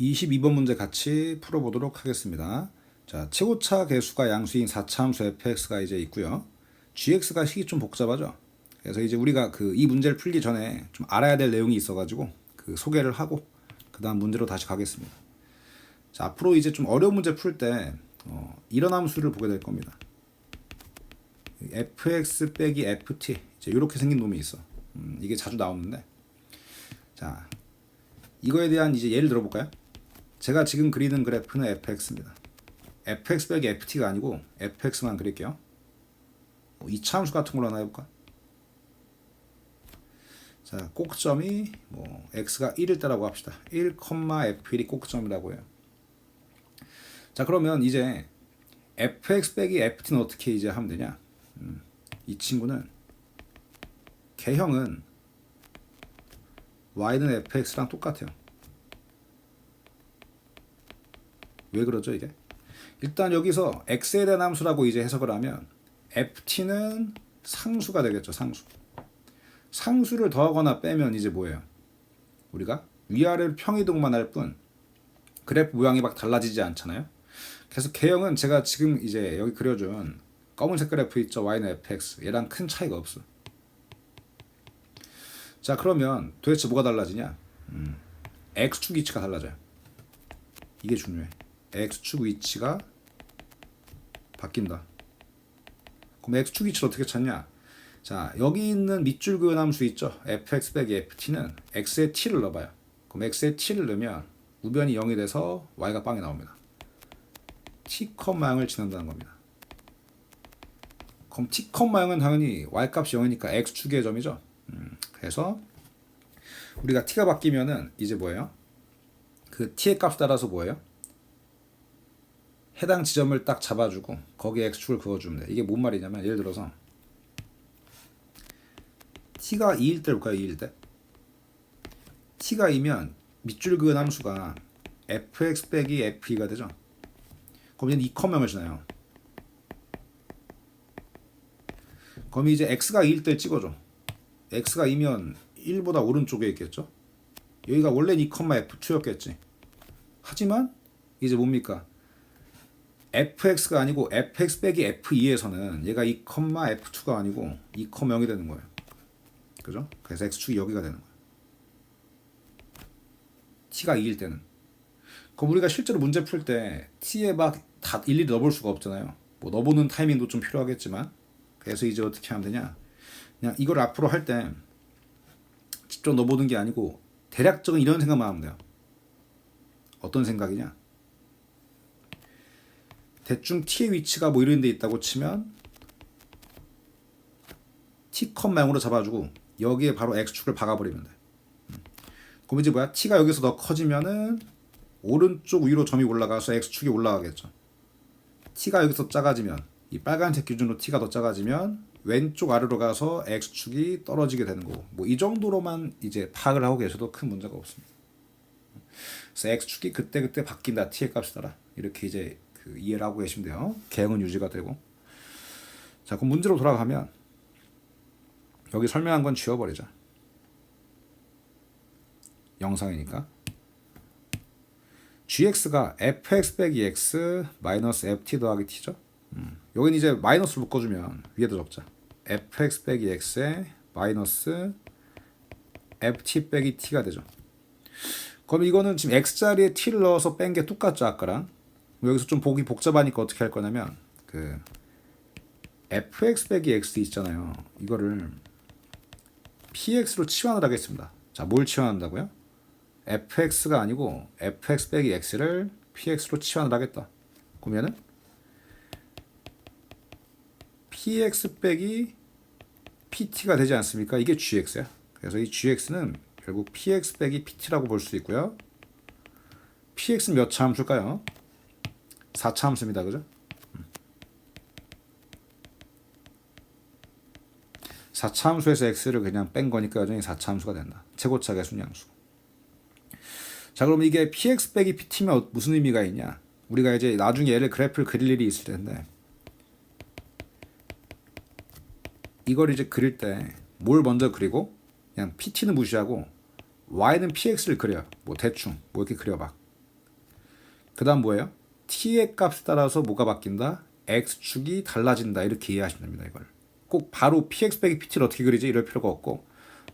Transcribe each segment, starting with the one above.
22번 문제 같이 풀어보도록 하겠습니다. 자, 최고차 계수가 양수인 4차함수 fx가 이제 있고요. gx가 식이 좀 복잡하죠. 그래서 이제 우리가 이 문제를 풀기 전에 좀 알아야 될 내용이 있어가지고 소개를 하고 그 다음 문제로 다시 가겠습니다. 자, 앞으로 이제 좀 어려운 문제 풀 때 이런 함수를 보게 될 겁니다. fx 빼기 ft 이제 이렇게 생긴 놈이 있어. 이게 자주 나오는데, 자, 이거에 대한 이제 예를 들어볼까요? 제가 지금 그리는 그래프는 fx입니다. fx 빼기 ft가 아니고 fx만 그릴게요. 2차 함수 같은 걸로 하나 해볼까? 자, 꼭점이 x가 1일 때라고 합시다. 1, f1이 꼭점이라고 해요. 자, 그러면 이제 fx 빼기 ft는 어떻게 이제 하면 되냐? 이 친구는 개형은 y는 fx랑 똑같아요. 왜 그러죠 이게? 일단 여기서 x에 대한 함수라고 이제 해석을 하면 ft는 상수가 되겠죠. 상수를 더하거나 빼면 이제 뭐예요? 우리가 위아래를 평이동만 할 뿐 그래프 모양이 막 달라지지 않잖아요. 그래서 개형은 제가 지금 이제 여기 그려준 검은색 그래프 있죠. y는 fx 얘랑 큰 차이가 없어. 자, 그러면 도대체 뭐가 달라지냐? x축 위치가 달라져요. 이게 중요해. x축 위치가 바뀐다. 그럼 x축 위치를 어떻게 찾냐? 자, 여기 있는 밑줄 그은 함수 있죠? fx 빼기 ft는 x에 t를 넣어봐요. 그럼 x에 t를 넣으면 우변이 0이 돼서 y가 빵이 나옵니다. t, 0을 지난다는 겁니다. 그럼 t, 0은 당연히 y값이 0이니까 x축의 점이죠. 그래서 우리가 t가 바뀌면은 이제 뭐예요? 그 t의 값 따라서 뭐예요? 해당 지점을 딱 잡아주고 거기에 x축을 그어주면 돼. 이게 뭔 말이냐면 예를 들어서 t가 2일 때 볼까요? 2일 때 t가 2면 밑줄 그은 함수가 fx 빼기 fe가 되죠. 그럼 얘는 2,0을 지나요. 그럼 이제 x가 2일 때 찍어줘. x가 2면 1보다 오른쪽에 있겠죠. 여기가 원래 2,f2였겠지. 하지만 이제 뭡니까? fx가 아니고 fx 빼기 f2에서는 얘가 2,f2가 아니고 2,0이 되는 거예요. 그죠? 그래서 x축이 여기가 되는 거예요. t가 2일 때는. 그럼 우리가 실제로 문제 풀 때 t에 막 다 일일이 넣어볼 수가 없잖아요. 넣어보는 타이밍도 좀 필요하겠지만, 그래서 이제 어떻게 하면 되냐? 그냥 이걸 앞으로 할 때 직접 넣어보는 게 아니고 대략적인 이런 생각만 하면 돼요. 어떤 생각이냐? 대충 t의 위치가 이런 데 있다고 치면 t, 모양으로 잡아주고 여기에 바로 x축을 박아버리면 돼. 그럼 이제 t가 여기서 더 커지면은 오른쪽 위로 점이 올라가서 x축이 올라가겠죠. t가 여기서 작아지면 이 빨간색 기준으로 t가 더 작아지면 왼쪽 아래로 가서 x축이 떨어지게 되는 거고, 이 정도로만 이제 파악을 하고 계셔도 큰 문제가 없습니다. 그래서 x축이 그때 바뀐다. t의 값에 따라. 이렇게 이제 이해를 하고 계시면 돼요. 개형은 유지가 되고. 자, 그럼 문제로 돌아가면 여기 설명한 건 지워버리자. 영상이니까. gx가 fx 빼기 x 마이너스 ft 더하기 t죠. 여기는 이제 마이너스를 묶어주면 위에다 적자. fx 빼기 x에 마이너스 ft 빼기 t가 되죠. 그럼 이거는 지금 x자리에 t를 넣어서 뺀 게 똑같죠, 아까랑. 여기서 좀 보기 복잡하니까 어떻게 할 거냐면 fx 빼기 x 있잖아요. 이거를 px로 치환을 하겠습니다. 자, 뭘 치환한다고요? fx가 아니고 fx 빼기 x를 px로 치환을 하겠다. 그러면은 px 빼기 pt가 되지 않습니까? 이게 gx야. 그래서 이 gx는 결국 px 빼기 pt라고 볼 수 있고요. px는 몇 차 함수일까요? 4차 함수입니다. 그죠? 4차 함수에서 x를 그냥 뺀 거니까 여전히 4차 함수가 된다. 최고차 계수 양수. 자, 그럼 이게 px 빼기 pt면 무슨 의미가 있냐? 우리가 이제 나중에 얘를 그래프를 그릴 일이 있을 텐데, 이걸 이제 그릴 때 뭘 먼저 그리고 그냥 pt는 무시하고 y는 px를 그려요. 대충 이렇게 그려봐. 그 다음 뭐예요? t의 값에 따라서 뭐가 바뀐다? x축이 달라진다. 이렇게 이해하시면 됩니다. 이걸 꼭 바로 px 빼기 pt를 어떻게 그리지? 이럴 필요가 없고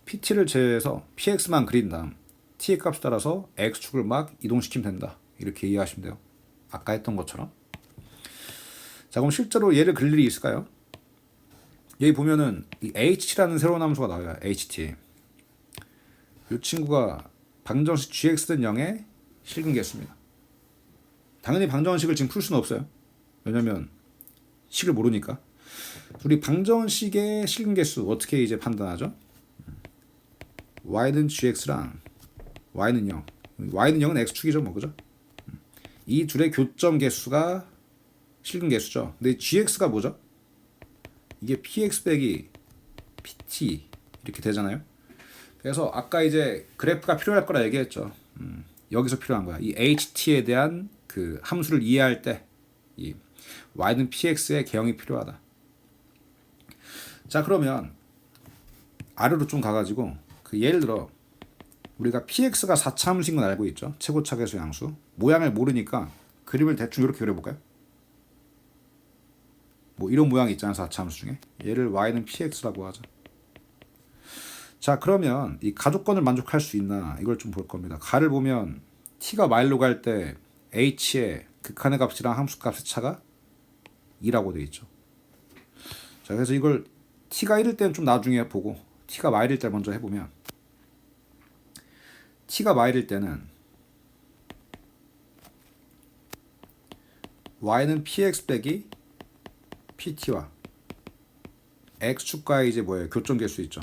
pt를 제외해서 px만 그린 다음 t의 값에 따라서 x축을 막 이동시키면 된다. 이렇게 이해하시면 돼요. 아까 했던 것처럼. 자, 그럼 실제로 얘를 그릴 일이 있을까요? 여기 보면은 이 h라는 새로운 함수가 나와요. ht. 이 친구가 방정식 gx는 0의 실근 개수입니다. 당연히 방정식을 지금 풀 수는 없어요. 왜냐면 식을 모르니까. 우리 방정식의 실근 개수 어떻게 이제 판단하죠? y는 gx랑 y는 0. y는 0은 x축이죠, 뭐 그죠? 이 둘의 교점 개수가 실근 개수죠. 근데 gx가 뭐죠? 이게 px 빼기 pt 이렇게 되잖아요. 그래서 아까 이제 그래프가 필요할 거라 얘기했죠. 여기서 필요한 거야. 이 ht에 대한 그 함수를 이해할 때 이 y는 px의 개형이 필요하다. 자, 그러면 아래로 좀 가가지고 그 예를 들어 우리가 px가 4차 함수인 건 알고 있죠. 최고차 계수 양수. 모양을 모르니까 그림을 대충 이렇게 그려볼까요? 뭐 이런 모양이 있잖아요. 4차 함수 중에. 얘를 y는 px라고 하죠. 자, 그러면 이 가족권을 만족할 수 있나 이걸 좀 볼 겁니다. 가를 보면 t가 마일로 갈 때 h의 극한의 값이랑 함수 값의 차가 2라고 되어 있죠. 자, 그래서 이걸 t가 1일 때는 좀 나중에 보고 t가 마일일 때 먼저 해보면 t가 마일일 때는 y는 px 빼기 pt와 x축과의 이제 뭐예요? 교점 개수 있죠.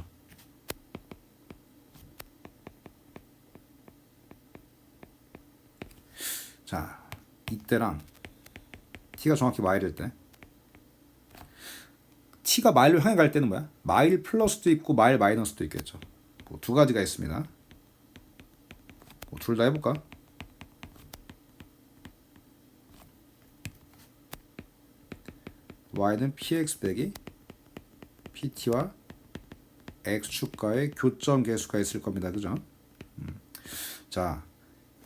자, 이때랑 t가 정확히 마일일 때 t가 마일로 향해 갈 때는 뭐야? 마일 플러스도 있고 마일 마이너스도 있겠죠. 뭐 두 가지가 있습니다. 뭐 둘 다 해볼까? y는 px 빼기 pt와 x축과의 교점 개수가 있을 겁니다. 그죠? 자,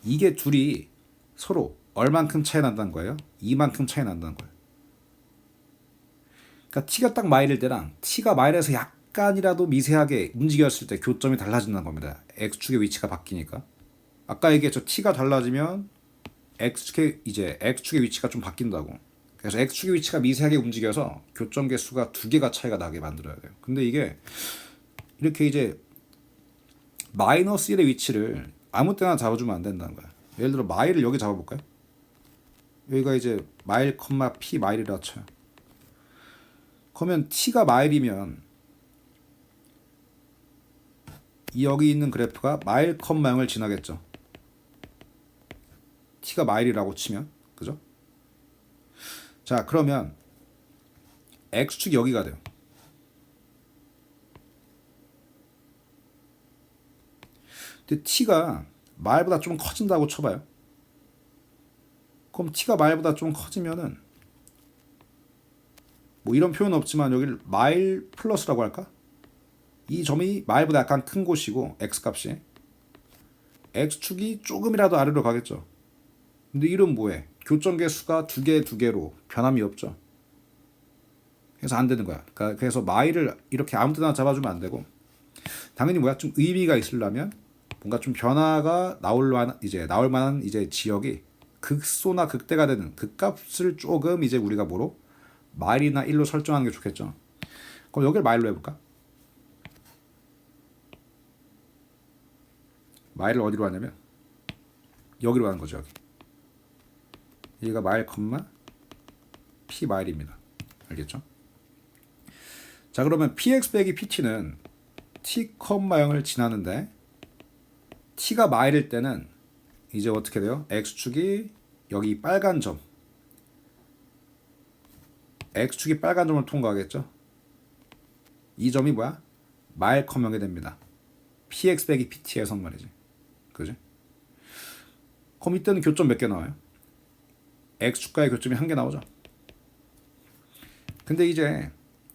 이게 둘이 서로 얼만큼 차이 난다는 거예요? 이만큼 차이 난다는 거예요. 그러니까 t가 딱 마일일 때랑 t가 마일에서 약간이라도 미세하게 움직였을 때 교점이 달라진다는 겁니다. x축의 위치가 바뀌니까. 아까 얘기했죠. t가 달라지면 x축의 위치가 좀 바뀐다고. 그래서 x축의 위치가 미세하게 움직여서 교점 개수가 두 개가 차이가 나게 만들어야 돼요. 근데 이게 이렇게 이제 마이너스 1의 위치를 아무 때나 잡아주면 안 된다는 거야. 예를 들어 마일을 여기 잡아볼까요? 여기가 이제 마일, p 마일이라 쳐요. 그러면 t가 마일이면 여기 있는 그래프가 마일, 0을 지나겠죠. t가 마일이라고 치면, 그죠? 자, 그러면 x축이 여기가 돼요. 근데 t가 마일보다 좀 커진다고 쳐봐요. 그럼 t가 마일보다 좀 커지면은 뭐 이런 표현은 없지만 여기를 마일 플러스라고 할까? 이 점이 마일보다 약간 큰 곳이고 x값이 x축이 조금이라도 아래로 가겠죠. 근데 이런 뭐해? 교점 개수가 두 개로 변함이 없죠. 그래서 안 되는 거야. 그래서 마일을 이렇게 아무 때나 잡아주면 안 되고 당연히 뭐야? 좀 의미가 있으려면 뭔가 좀 변화가 나올 만한 이제 지역이 극소나 극대가 되는 그 값을 조금 이제 우리가 뭐로 마일이나 1로 설정하는 게 좋겠죠. 그럼 여기를 마일로 해볼까? 마일을 어디로 하냐면 여기로 하는 거죠. 여기. 얘가 마일, p 마일입니다. 알겠죠? 자, 그러면 px 빼기 pt는 t, 0을 지나는데 t가 마일일 때는 이제 어떻게 돼요? x축이 여기 빨간 점, x축이 빨간 점을 통과하겠죠? 이 점이 뭐야? 마일, 0이 됩니다. px 빼기 pt에선 말이지. 그지? 그럼 이때는 교점 몇 개 나와요? x축과의 교점이 한 개 나오죠. 근데 이제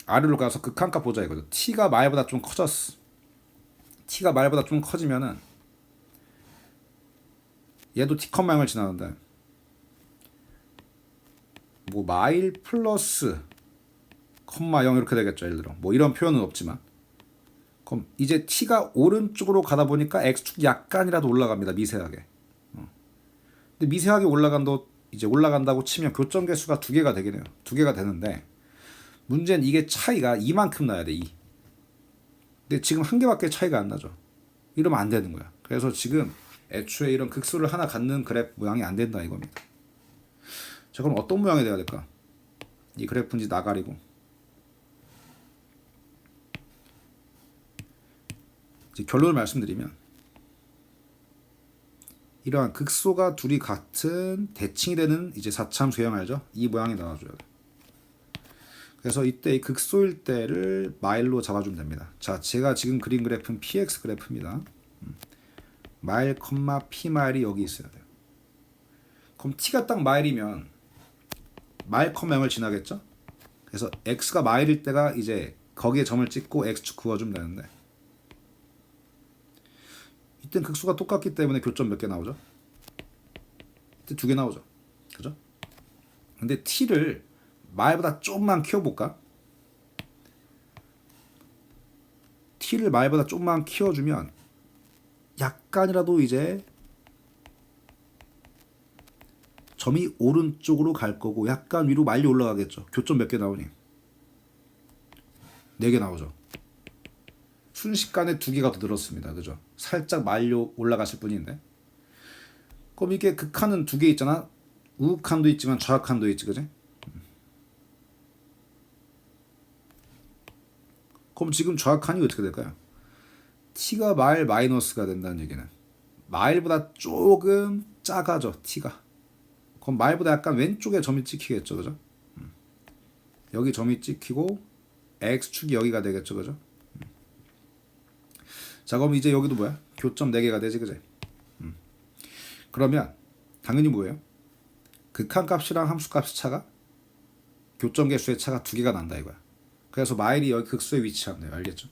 아래로 가서 극한값 보자 이거죠. t가 마일보다 좀 커졌어. t가 마일보다 좀 커지면은 얘도 t, 0을 지나는데 뭐 마일 플러스 컴마 0 이렇게 되겠죠. 예를 들어 뭐 이런 표현은 없지만, 그럼 이제 t가 오른쪽으로 가다 보니까 x축 약간이라도 올라갑니다. 미세하게. 근데 미세하게 올라간다고 치면 교점 개수가 두 개가 되긴 해요. 두 개가 되는데 문제는 이게 차이가 이만큼 나야 돼. 2. 근데 지금 한 개밖에 차이가 안 나죠. 이러면 안 되는 거야. 그래서 지금 애초에 이런 극소를 하나 갖는 그래프 모양이 안 된다 이겁니다. 자, 그럼 어떤 모양이 돼야 될까? 이 그래프인지 나가리고. 이제 결론을 말씀드리면, 이러한 극소가 둘이 같은 대칭이 되는 이제 4차함수 형 알죠? 이 모양이 나와줘야 돼. 그래서 이때 이 극소일 때를 마일로 잡아주면 됩니다. 자, 제가 지금 그린 그래프는 px 그래프입니다. 마일, p 마일이 여기 있어야 돼요. 그럼 t가 딱 마일이면 마일, 0을 지나겠죠? 그래서 x가 마일일 때가 이제 거기에 점을 찍고 x축 그어주면 되는데, 이때는 극수가 똑같기 때문에 교점 몇 개 나오죠? 이때 2개 나오죠. 그죠? 근데 t를 마일보다 조금만 키워볼까? t를 마일보다 조금만 키워주면 약간이라도 이제 점이 오른쪽으로 갈 거고 약간 위로 말리 올라가겠죠. 교점 몇 개 나오니? 4개 나오죠. 순식간에 2개가 더 늘었습니다. 그죠? 살짝 말리 올라갔을 뿐인데. 그럼 이게 극한은 2개 있잖아. 우극한도 있지만 좌극한도 있지. 그지? 그럼 지금 좌극한이 어떻게 될까요? t가 마일 마이너스가 된다는 얘기는 마일보다 조금 작아져. t가. 그럼 마일보다 약간 왼쪽에 점이 찍히겠죠. 그죠? 여기 점이 찍히고 x축이 여기가 되겠죠. 그죠? 자, 그럼 이제 여기도 뭐야? 교점 4개가 되지. 그지? 그러면 당연히 뭐예요? 극한값이랑 함수값의 차가, 교점 개수의 차가 2개가 난다 이거야. 그래서 마일이 여기 극소에 위치하면 돼요. 알겠죠?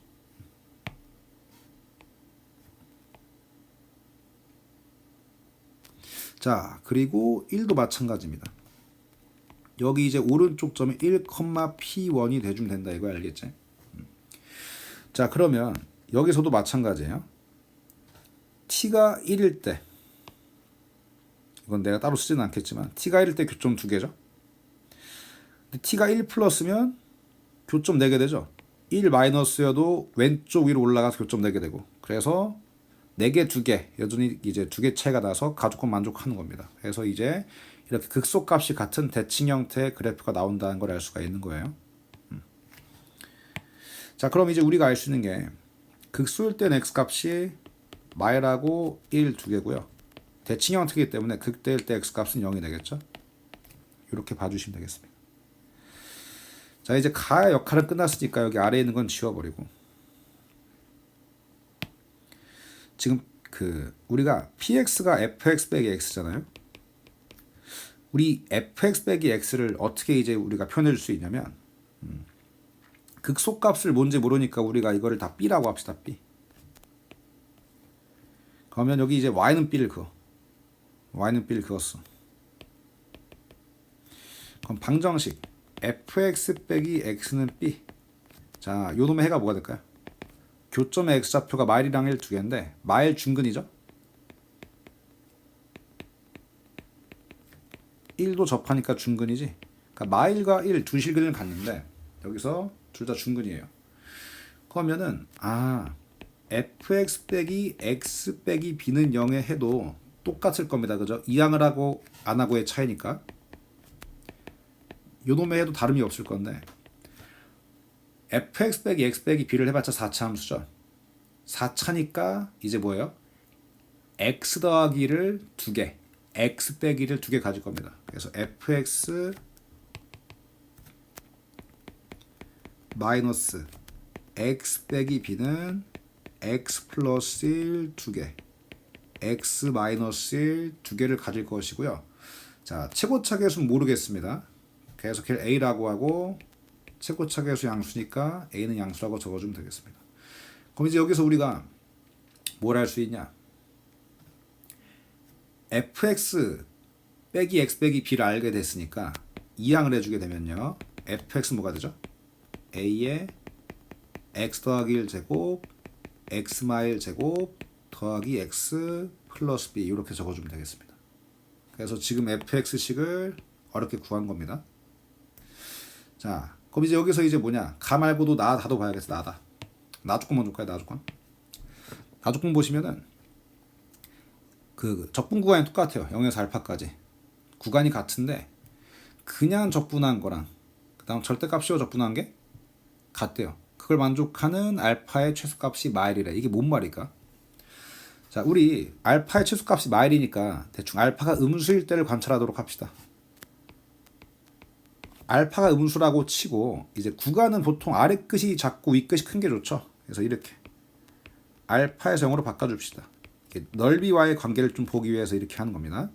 자, 그리고 1도 마찬가지입니다. 여기 이제 오른쪽 점이 1,p1이 돼주면 된다 이거 알겠지? 자, 그러면 여기서도 마찬가지예요. t가 1일 때, 이건 내가 따로 쓰지는 않겠지만 t가 1일 때 교점 2개죠. 근데 t가 1 플러스면 교점 4개 되죠. 1 마이너스여도 왼쪽 위로 올라가서 교점 4개 되고, 그래서 4개 2개 여전히 이제 2개 차이가 나서 가족권 만족하는 겁니다. 그래서 이제 이렇게 극소값이 같은 대칭 형태의 그래프가 나온다는 걸 알 수가 있는 거예요. 자, 그럼 이제 우리가 알 수 있는 게 극소일 땐 x값이 마일하고 1 2개고요. 대칭 형태이기 때문에 극대일 때 x값은 0이 되겠죠. 이렇게 봐주시면 되겠습니다. 자, 이제 가의 역할은 끝났으니까 여기 아래에 있는 건 지워버리고, 지금 우리가 px가 fx 빼기 x잖아요. 우리 fx 빼기 x를 어떻게 이제 우리가 표현해 줄 수 있냐면, 극소값을 뭔지 모르니까 우리가 이거를 다 b라고 합시다. b. 그러면 여기 이제 y는 b를 그어. y는 b를 그었어. 그럼 방정식 fx 빼기 x는 b. 자, 요 놈의 해가 뭐가 될까요? 교점의 x좌표가 마일이랑 1 2개인데 마일 중근이죠. 1도 접하니까 중근이지. 그러니까 마일과 1 두 실근을 갖는데 여기서 둘 다 중근이에요. 그러면은 fx 빼기 x 빼기 b는 0에 해도 똑같을 겁니다. 그죠? 이항을 하고 안 하고의 차이니까. 요놈의 해도 다름이 없을 건데, fx 빼기 x 빼기 b를 해봤자 4차 함수죠. 4차니까 이제 뭐예요? x 더하기를 2개, x 빼기를 2개 가질 겁니다. 그래서 fx 마이너스 x 빼기 b는 x 플러스 1 2개, x 마이너스 1 2개를 가질 것이고요. 자, 최고차 계수는 모르겠습니다. 그래서 걔를 a라고 하고, 최고차 계수 양수니까 a는 양수라고 적어주면 되겠습니다. 그럼 이제 여기서 우리가 뭘 할 수 있냐? fx 빼기 x 빼기 b를 알게 됐으니까 이항을 해주게 되면요. fx 뭐가 되죠? a에 x 더하기 1제곱 x 마일 제곱 더하기 x 플러스 b 이렇게 적어주면 되겠습니다. 그래서 지금 fx식을 어렵게 구한 겁니다. 자, 그럼 이제 여기서 이제 뭐냐? 가 말고도 나 다도 봐야겠어. 나다. 나 조건만 줄까요? 나 조건. 나 조건 보시면은 그 적분 구간이 똑같아요. 0에서 알파까지. 구간이 같은데 그냥 적분한 거랑 그다음 절대값이요 적분한 게 같대요. 그걸 만족하는 알파의 최소값이 마일이래. 이게 뭔 말일까? 자, 우리 알파의 최소값이 마일이니까 대충 알파가 음수일 때를 관찰하도록 합시다. 알파가 음수라고 치고 이제 구간은 보통 아래 끝이 작고 위 끝이 큰 게 좋죠. 그래서 이렇게 알파에서 0으로 바꿔줍시다. 넓이와의 관계를 좀 보기 위해서 이렇게 하는 겁니다.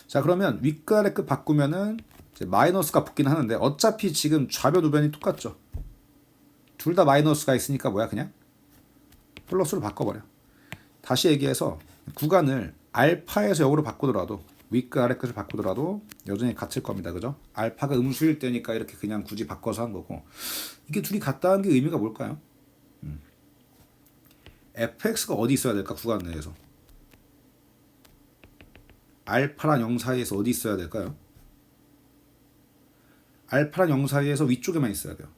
자, 그러면 윗끝 아래 끝 바꾸면은 이제 마이너스가 붙긴 하는데 어차피 지금 좌변 우변이 똑같죠. 둘 다 마이너스가 있으니까 뭐야 그냥 플러스로 바꿔버려. 다시 얘기해서 구간을 알파에서 0으로 바꾸더라도 윗끝 아래 끝을 바꾸더라도 여전히 같을 겁니다. 그죠? 알파가 음수일 때니까 이렇게 그냥 굳이 바꿔서 한 거고 이게 둘이 같다는 게 의미가 뭘까요? fx가 어디 있어야 될까? 구간 내에서 알파랑 0 사이에서 어디 있어야 될까요? 알파랑 0 사이에서 위쪽에만 있어야 돼요.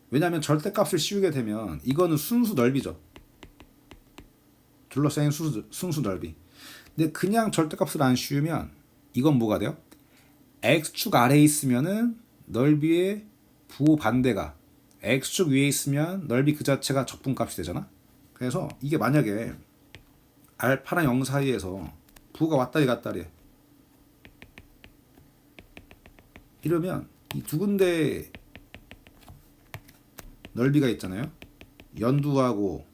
왜냐하면 절대값을 씌우게 되면 이거는 순수 넓이죠. 둘러싸인 순수 넓이. 근데 그냥 절대값을 안 씌우면 이건 뭐가 돼요? x축 아래에 있으면은 넓이의 부호 반대가 x축 위에 있으면 넓이 그 자체가 적분값이 되잖아. 그래서 이게 만약에 알파랑 0 사이에서 부호가 왔다리 갔다리 이러면 이 두 군데 넓이가 있잖아요. 연두하고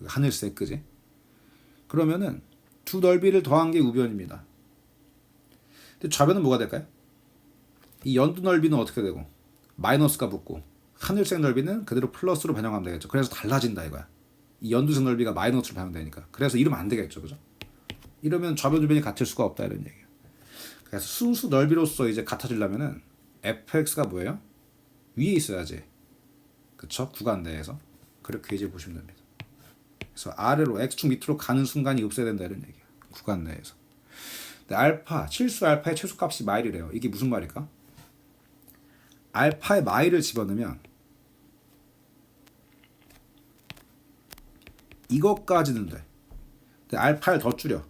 하늘색 그지? 그러면은 두 넓이를 더한 게 우변입니다. 근데 좌변은 뭐가 될까요? 이 연두 넓이는 어떻게 되고 마이너스가 붙고 하늘색 넓이는 그대로 플러스로 반영하면 되겠죠. 그래서 달라진다 이거야. 이 연두색 넓이가 마이너스로 반영되니까. 그래서 이러면 안 되겠죠. 그죠? 이러면 좌변 우변이 같을 수가 없다 이런 얘기예요. 그래서 순수 넓이로서 이제 같아지려면은 fx가 뭐예요? 위에 있어야지. 그쵸? 구간 내에서. 그렇게 이제 보시면 됩니다. 그래서 아래로 x축 밑으로 가는 순간이 없어야 된다 이런 얘기야. 구간 내에서. 근데 알파, 실수 알파의 최소값이 마일이래요. 이게 무슨 말일까? 알파의 마일을 집어넣으면 이것까지는 돼. 근데 알파를 더 줄여.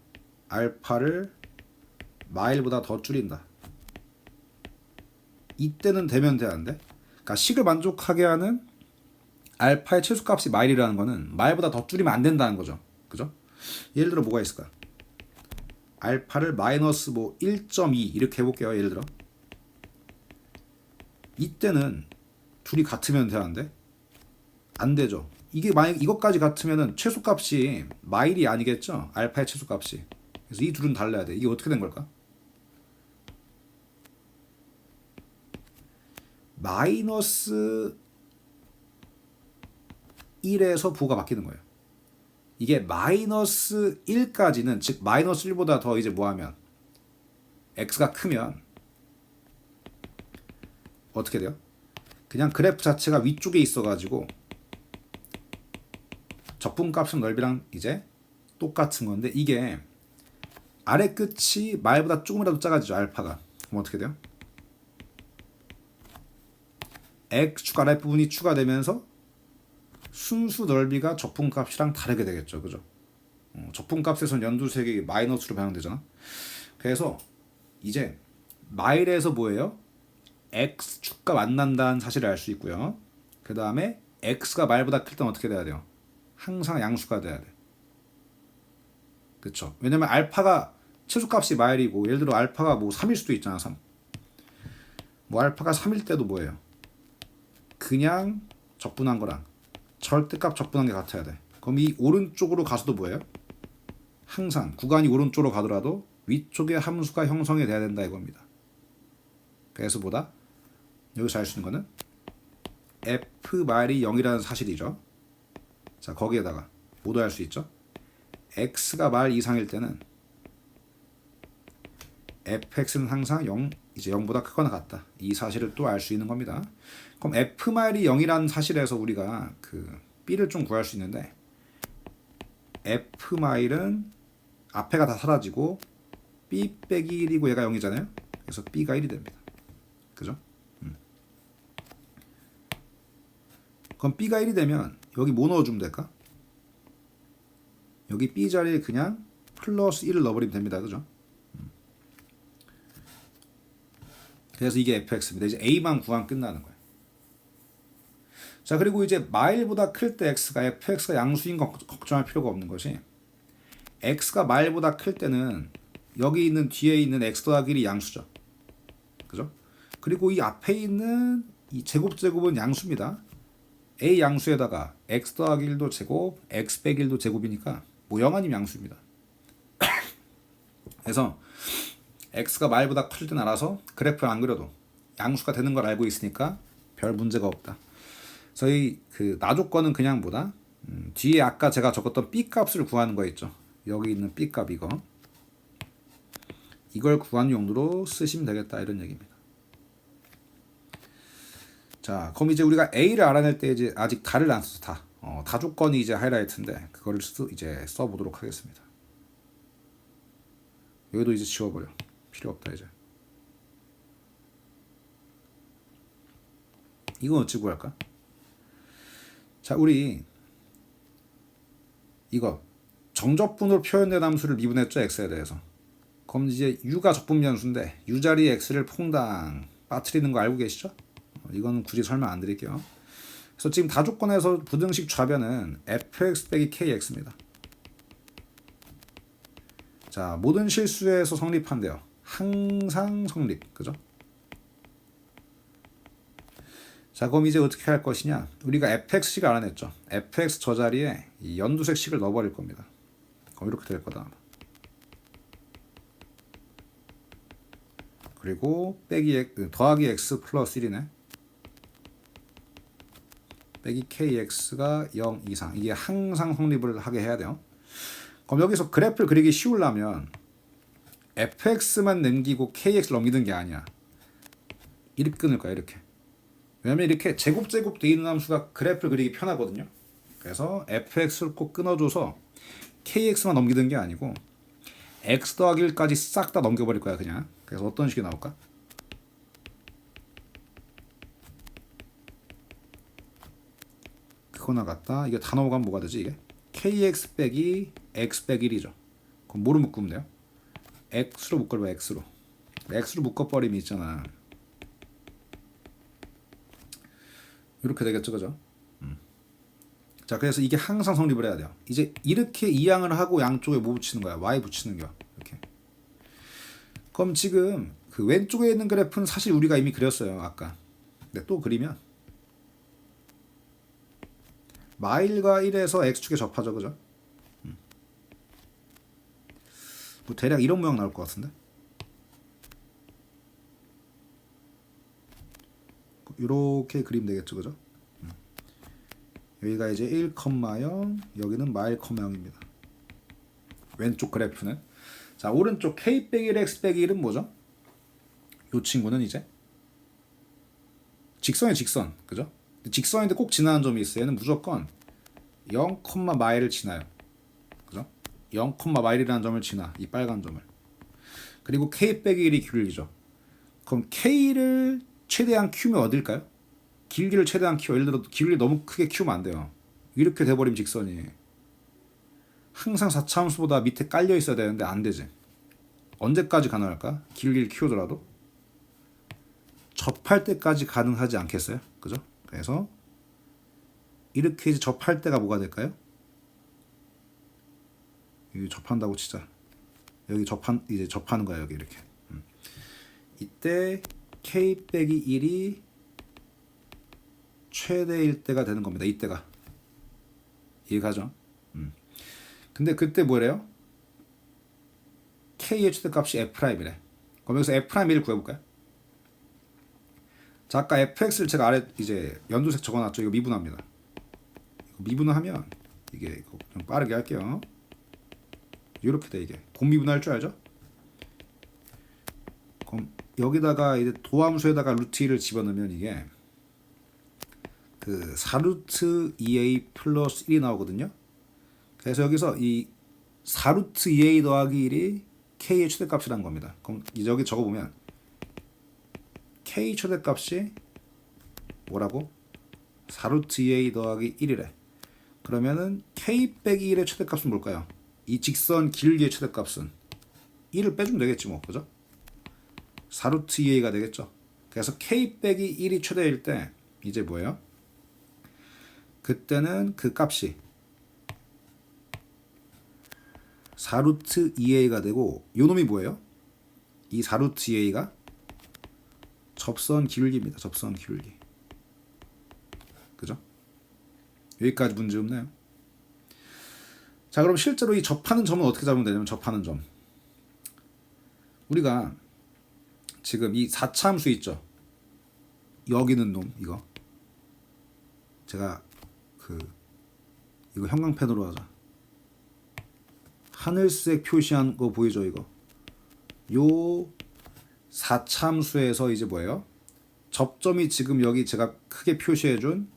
알파를 마일보다 더 줄인다. 이때는 되면 돼, 안 돼? 그러니까 식을 만족하게 하는 알파의 최소값이 마일이라는 거는 마일보다 더 줄이면 안 된다는 거죠. 그죠? 예를 들어 뭐가 있을까? 알파를 마이너스 뭐 1.2 이렇게 해볼게요. 예를 들어 이때는 둘이 같으면 돼, 안 돼? 안 되죠. 이게 만약 이것까지 같으면은 최소값이 마일이 아니겠죠? 알파의 최소값이. 그래서 이 둘은 달라야 돼. 이게 어떻게 된 걸까? 마이너스 1에서 부호가 바뀌는 거예요. 이게 마이너스 1까지는 즉 마이너스 1보다 더 이제 뭐하면 x가 크면 어떻게 돼요? 그냥 그래프 자체가 위쪽에 있어가지고 적분값은 넓이랑 이제 똑같은 건데 이게 아래 끝이 마일보다 조금이라도 작아지죠. 알파가. 그럼 어떻게 돼요? x축 아랫부분이 추가되면서 순수 넓이가 적분값이랑 다르게 되겠죠. 그죠? 적분값에선 연두색이 마이너스로 반영되잖아. 그래서 이제 마일에서 뭐예요? x축과 만난다는 사실을 알 수 있고요. 그 다음에 x가 마일보다 클 때는 어떻게 돼야 돼요? 항상 양수가 돼야 돼. 그쵸? 왜냐면 알파가 최소값이 마일이고 예를 들어 알파가 뭐 3일 수도 있잖아. 3. 뭐 알파가 3일 때도 뭐예요? 그냥 적분한 거랑 절대값 적분한 게 같아야 돼. 그럼 이 오른쪽으로 가서도 뭐예요? 항상 구간이 오른쪽으로 가더라도 위쪽에 함수가 형성이 돼야 된다 이겁니다. 그래서 보다 여기서 알 수 있는 거는 f 마일이 0이라는 사실이죠. 자, 거기에다가 모두 알 수 있죠. x가 마일 이상일 때는 fx는 항상 0, 이제 0보다 크거나 같다. 이 사실을 또 알 수 있는 겁니다. 그럼 f 마일이 0이라는 사실에서 우리가 그 b를 좀 구할 수 있는데 f 마일은 앞에가 다 사라지고 b 빼기 1이고 얘가 0이잖아요. 그래서 b가 1이 됩니다. 그죠? 그럼 b가 1이 되면 여기 뭐 넣어주면 될까? 여기 b 자리에 그냥 플러스 1을 넣어버리면 됩니다. 그죠? 그래서 이게 fx입니다. 이제 a만 구하면 끝나는 거예요. 자, 그리고 이제 마일보다 클 때 x가 fx가 양수인 거 걱정할 필요가 없는 것이 x가 마일보다 클 때는 여기 있는 뒤에 있는 x 더하기 1이 양수죠. 그죠? 그리고 이 앞에 있는 이 제곱은 양수입니다. a 양수에다가 x 더하기 1도 제곱, x 빼기 1도 제곱이니까 뭐 0 아니면 양수입니다. 그래서 x가 마일보다 클 때는 알아서 그래프를 안 그려도 양수가 되는 걸 알고 있으니까 별 문제가 없다. 저희 그 나조건은 그냥 뭐다? 뒤에 아까 제가 적었던 b 값을 구하는 거 있죠. 여기 있는 b 값 이걸 구하는 용도로 쓰시면 되겠다 이런 얘기입니다. 자, 그럼 이제 우리가 a를 알아낼 때 이제 아직 다를 안 써서 다조건이 이제 하이라이트인데 그거를 이제 써보도록 하겠습니다. 여기도 이제 지워버려. 필요 없다 이제. 이건 어찌 구할까? 자, 우리 이거 정적분으로 표현된 함수를 미분했죠, x에 대해서. 그럼 이제 u가 적분변수인데 u 자리에 x를 퐁당 빠뜨리는 거 알고 계시죠? 이건 굳이 설명 안 드릴게요. 그래서 지금 다조건에서 부등식 좌변은 fx 빼기 kx입니다. 자, 모든 실수에서 성립한대요. 항상 성립, 그죠? 자, 그럼 이제 어떻게 할 것이냐? 우리가 fx식 알아냈죠. fx 저 자리에 이 연두색 식을 넣어버릴 겁니다. 그럼 이렇게 될 거다. 그리고 더하기 x 플러스 1이네. 빼기 kx가 0 이상. 이게 항상 성립을 하게 해야 돼요. 그럼 여기서 그래프를 그리기 쉬우려면 fx만 남기고 kx를 넘기는 게 아니야. 이렇게 끊을 거야, 이렇게. 왜냐면 이렇게 제곱 돼 있는 함수가 그래프를 그리기 편하거든요. 그래서 fx를 꼭 끊어줘서 kx만 넘기는 게 아니고 x 더하기 1까지 싹 다 넘겨버릴 거야, 그냥. 그래서 어떤 식이 나올까? 그거 나갔다. 이게 다 넘어가면 뭐가 되지, 이게? kx 빼기 x 빼기 1이죠. 그럼 뭐로 묶으면 돼요? x로 묶어봐, x로 묶어버리면 있잖아. 이렇게 되겠죠, 그죠? 자, 그래서 이게 항상 성립을 해야 돼요. 이제 이렇게 이항을 하고 양쪽에 뭐 붙이는 거야? y 붙이는 거. 이렇게. 그럼 지금 그 왼쪽에 있는 그래프는 사실 우리가 이미 그렸어요, 아까. 근데 또 그리면 마일과 1에서 x축에 접하죠, 그죠? 뭐 대략 이런 모양 나올 것 같은데? 이렇게 그리면 되겠죠, 그죠? 여기가 이제 1,0, 여기는 마일, 0입니다. 왼쪽 그래프는. 자, 오른쪽 k 빼기 1, x 빼기 1은 뭐죠? 이 친구는 이제 직선의 직선, 그죠? 직선인데 꼭 지나는 점이 있어요. 얘는 무조건 0, 마일을 지나요. 그죠? 0, 마일이라는 점을 지나, 이 빨간 점을. 그리고 k 빼기 1이 길이죠. 그럼 k를 최대한 키우면 어딜까요? 길기를 최대한 키워. 예를 들어 길이를 너무 크게 키우면 안 돼요. 이렇게 돼버리면 직선이 항상 4차함수보다 밑에 깔려 있어야 되는데 안 되지. 언제까지 가능할까? 길기를 키우더라도 접할 때까지 가능하지 않겠어요? 그죠? 그래서 이렇게 이제 접할 때가 뭐가 될까요? 여기 접한다고 치자. 여기 이제 접하는 거야, 여기 이렇게. 이때 k 빼기 1이 최대일 때가 되는 겁니다. 이때가. 이해가죠? 근데 그때 뭐래요? k의 최대값이 f'이래. 그럼 여기서 f'를 구해볼까요? 자, 아까 fx를 제가 아래 이제 연두색 적어놨죠. 이거 미분합니다. 이거 미분을 하면 이게 좀 빠르게 할게요. 이렇게 돼, 이게. 곱미분할 줄 알죠? 여기다가 이제 도함수에다가 루트 2를 집어넣으면 이게 그 4루트 2a 플러스 1이 나오거든요. 그래서 여기서 이 4루트 2a 더하기 1이 k의 최대값이란 겁니다. 그럼 여기 적어보면 k 최대값이 뭐라고? 4루트 2a 더하기 1이래. 그러면은 k 빼기 1의 최대값은 뭘까요? 이 직선 길기의 최대값은 1을 빼주면 되겠지 뭐, 그죠? 4루트 2a가 되겠죠. 그래서 k 빼기 1이 최대일 때 이제 뭐예요? 그때는 그 값이 4루트 2a가 되고 요 놈이 뭐예요? 이 4루트 2a가 접선 기울기입니다. 접선 기울기. 그죠? 여기까지 문제 없나요? 자, 그럼 실제로 이 접하는 점은 어떻게 잡으면 되냐면 접하는 점. 우리가 지금 이 4차 함수 있죠? 여기 있는 놈 이거. 제가 이거 형광펜으로 하자. 하늘색 표시한 거 보이죠 이거? 요 4차 함수에서 이제 뭐예요? 접점이 지금 여기 제가 크게 표시해준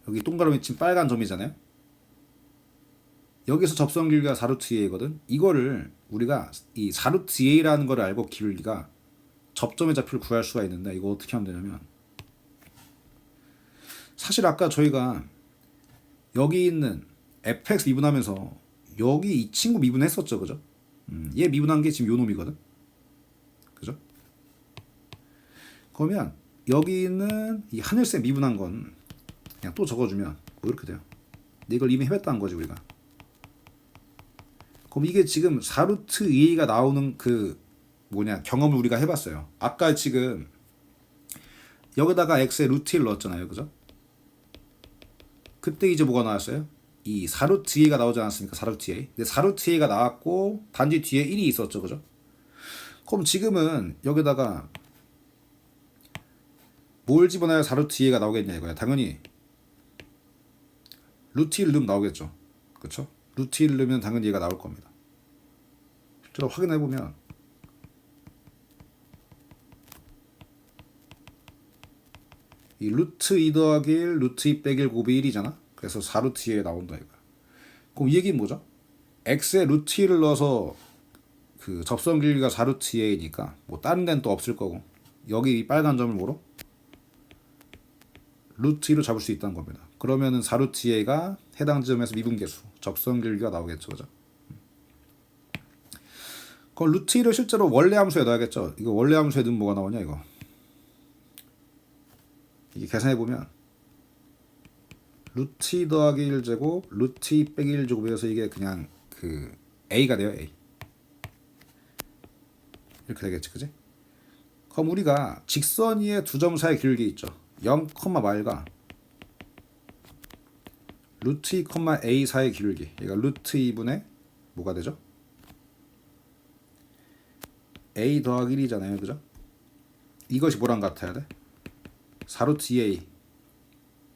여기 동그라미 친 빨간 점이잖아요. 여기서 접선 길이가 4루트 2a거든. 이거를 우리가 이 4루트 2a라는 걸 알고 길이가 접점의 좌표를 구할 수가 있는데 이거 어떻게 하면 되냐면 사실 아까 저희가 여기 있는 fx 미분하면서 여기 이 친구 미분했었죠, 그죠? 얘 미분한 게 지금 요 놈이거든, 그죠? 그러면 여기 있는 이 하늘색 미분한 건 그냥 또 적어주면 뭐 이렇게 돼요. 근데 이걸 이미 해봤다는 거지 우리가. 그럼 이게 지금 4루트 2a가 나오는 그 경험을 우리가 해봤어요. 아까 지금 여기다가 x에 루트 1 넣었잖아요, 그죠? 그때 이제 뭐가 나왔어요? 이 4루트 2a가 나오지 않았습니까? 4루트 2a. 근데 4루트 2a가 나왔고 단지 뒤에 1이 있었죠, 그죠? 그럼 지금은 여기다가 뭘 집어넣어야 4루트 2a가 나오겠냐 이거야. 당연히 루트 1 넣으면 나오겠죠, 그렇죠? 루트 1 넣으면 당연히 얘가 나올 겁니다. 실제로 확인해 보면 이 루트 2 더하기 1, 루트 2 빼기 1 곱이 1이잖아. 그래서 4루트 2에 나온다 이거. 그럼 이 얘기는 뭐죠? x에 루트 1을 넣어서 그 접선 길이가 4루트 2a니까 뭐 다른 데는 또 없을 거고 여기 이 빨간 점을 뭐로? 루트 2로 잡을 수 있다는 겁니다. 그러면은 4루트 2a가 해당 지점에서 미분계수, 접선 길이가 나오겠죠, 그죠? 그럼 루트 2를 실제로 원래 함수에 넣어야겠죠. 이거 원래 함수에 넣으면 뭐가 나오냐 이거. 이게 계산해보면 루트 2 더하기 1제곱 루트 2 빼기 1제곱이어서 이게 그냥 그 a가 돼요. a 이렇게 되겠지, 그지? 그럼 우리가 직선 위에 두 점 사이 길기 있죠. 0, 말과 루트 2, a 사이 길기. 얘가 루트 2분의 뭐가 되죠? a 더하기 1이잖아요, 그죠? 이것이 뭐랑 같아야 돼? 4루트 2a.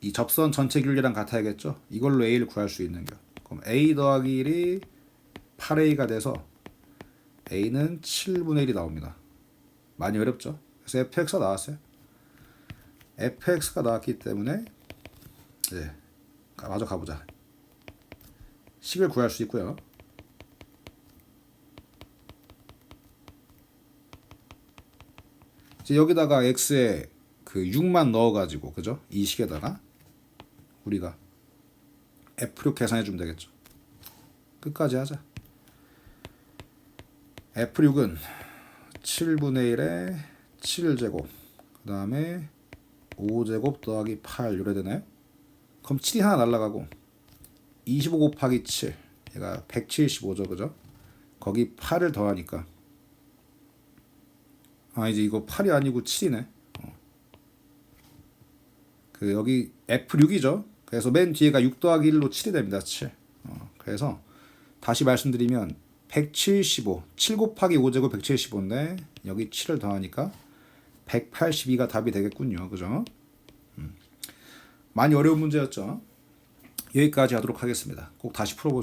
이 접선 전체 길이랑 같아야겠죠? 이걸로 a를 구할 수 있는 거. 그럼 a 더하기 1이 8a가 돼서 a는 7분의 1이 나옵니다. 많이 어렵죠? 그래서 fx가 나왔어요. fx가 나왔기 때문에 이제 마저 가보자. 식을 구할 수 있고요. 이제 여기다가 x에 그 6만 넣어가지고, 그죠? 이 식에다가 우리가 F6 계산해주면 되겠죠. 끝까지 하자. F6은 7분의 1에 7제곱 그 다음에 5제곱 더하기 8 이래 되나요? 그럼 7이 하나 날라가고 25 곱하기 7 얘가 175죠, 그죠? 거기 8을 더하니까 이제 이거 8이 아니고 7이네. 그 여기 F6이죠. 그래서 맨 뒤에가 6 더하기 1로 7이 됩니다. 7. 그래서 다시 말씀드리면 175, 7 곱하기 5제곱 175인데 여기 7을 더하니까 182가 답이 되겠군요. 그죠? 많이 어려운 문제였죠. 여기까지 하도록 하겠습니다. 꼭 다시 풀어보세요.